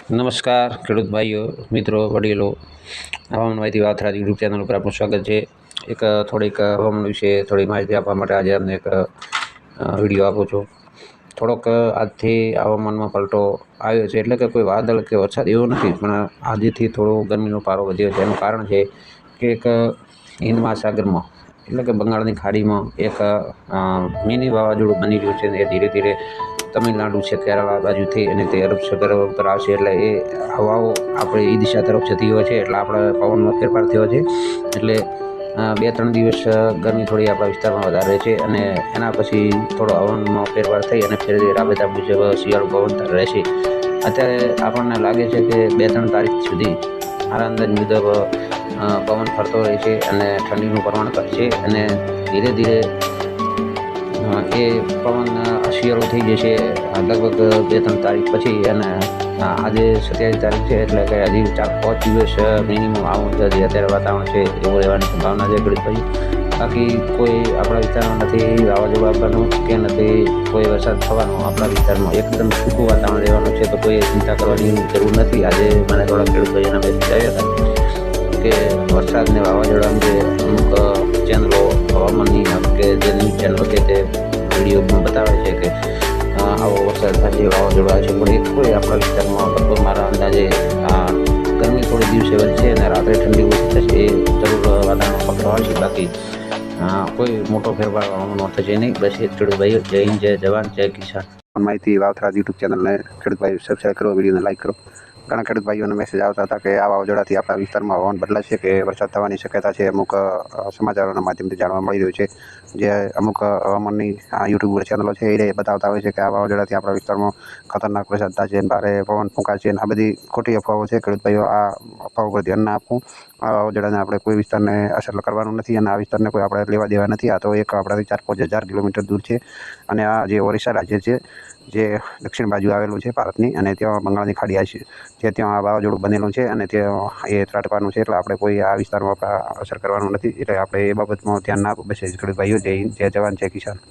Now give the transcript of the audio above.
નમસ્કાર ખેડૂત ભાઈઓ, મિત્રો, વડીલો. હવામાન માહિતી વાવથરા યુટ્યુબ ચેનલ ઉપર આપનું સ્વાગત છે. એક થોડીક હવામાન વિશે થોડી માહિતી આપવા માટે આજે અમને એક વિડીયો આપું છું. થોડોક આજથી હવામાનમાં પલટો આવ્યો છે, એટલે કે કોઈ વાદળ કે વરસાદ એવો નથી, પણ આજથી થોડો ગરમીનો પારો વધ્યો છે. એનું કારણ છે કે એક હિન્દ મહાસાગરમાં એટલે કે બંગાળની ખાડીમાં એક મિની વાવાઝોડું બની રહ્યું છે. એ ધીરે ધીરે તમિલનાડુ છે, કેરળ બાજુથી અને તે અરબ સાગર ઉપર આવશે, એટલે એ હવાઓ આપણે એ દિશા તરફ જતી હોય છે, એટલે આપણે પવનમાં ફેરફાર થયો છે. એટલે 2-3 દિવસ ગરમી થોડી આપણા વિસ્તારમાં વધારે છે, અને એના પછી થોડો હવામાનમાં ફેરફાર થઈ અને ફેર રાબેતા મુજબ શિયાળુ પવન રહેશે. અત્યારે આપણને લાગે છે કે 2-3 તારીખ સુધી મારા અંદાજ મુજબ પવન ફરતો રહે છે અને ઠંડીનું પ્રમાણ ઘટશે, અને ધીરે ધીરે એ પવન શિયાળો થઈ જશે લગભગ 2-3 તારીખ પછી. અને આજે 27 તારીખ છે, એટલે કે હજી 4-5 દિવસ મિનિમમ આવું જે અત્યારે વાતાવરણ છે એવું રહેવાની સંભાવના છે ખેડૂત ભાઈ. બાકી કોઈ આપણા વિસ્તારમાં નથી વાવાઝોડું આવવાનું કે નથી કોઈ વરસાદ થવાનો. આપણા વિસ્તારમાં એકદમ સૂકું વાતાવરણ રહેવાનું છે, તો કોઈ ચિંતા કરવાની જરૂર નથી. આજે મને થોડા ખેડૂત ભાઈઓના મેસેજ આવ્યા હતા કે વરસાદને વાવાઝોડા અંગે અમુક ચેનલો હવામાનની કે જે ન્યૂઝ ચેનલો છે તે વિડીયો બતાવે છે કે આવો વરસાદ થશે, વાવાઝોડું આવશે, પણ એ કોઈ આપણા વિસ્તારમાં લગભગ મારા અંદાજે ગરમી થોડી દિવસે વધશે અને રાત્રે ઠંડી ઓછી થશે. એ જરૂર વાતાવરણ પકડો આવશે, બાકી કોઈ મોટો ફેરફાર હવામાનમાં થશે નહીં. બસ એ જ ખેડૂત ભાઈઓ. જય હિન્દ, જય જવાન, જય કિસાન. માહિતી વાવથરા યુટ્યુબ ચેનલને ખેડૂત ભાઈઓ સબસ્ક્રાઈબ કરો, વિડીયોને લાઈક કરો. ઘણા ખેડૂત ભાઈઓને મેસેજ આવતા હતા કે આ વાવાઝોડાથી આપણા વિસ્તારમાં હવામાન બદલાશે કે વરસાદ થવાની શક્યતા છે. અમુક સમાચારોના માધ્યમથી જાણવા મળી રહ્યું છે. જે અમુક હવામાનની યુટ્યુબ ચેનલો છે એ બતાવતા હોય છે કે આ વાવાઝોડાથી આપણા વિસ્તારમાં ખતરનાક વરસાદ થશે, ભારે પવન ફૂંકાશે, અને આ બધી ખોટી અફવાઓ છે. ખેડૂત ભાઈઓ, આ અફવાઓ પર ધ્યાન ના આપવું. આ વાવાઝોડાને આપણે કોઈ વિસ્તારને અસર કરવાનું નથી, અને આ વિસ્તારને કોઈ આપણે લેવા દેવા નથી. આ તો એક આપણાથી 4-5 હજાર કિલોમીટર દૂર છે, અને આ જે ઓરિસ્સા રાજ્ય છે જે દક્ષિણ બાજુ આવેલું છે ભારતની, અને ત્યાં બંગાળની ખાડી આવી છે, ત્યાં આ વાવાઝોડું બનેલું છે, અને ત્યાં એ ત્રાટકવાનું છે. એટલે આપણે કોઈ આ વિસ્તારમાં અસર કરવાનું નથી, એટલે આપણે એ બાબતમાં ધ્યાન ના આપવું. બસ ખેડૂત ભાઈઓ. જય હિન્દ, જય જવાન, જય કિસાન.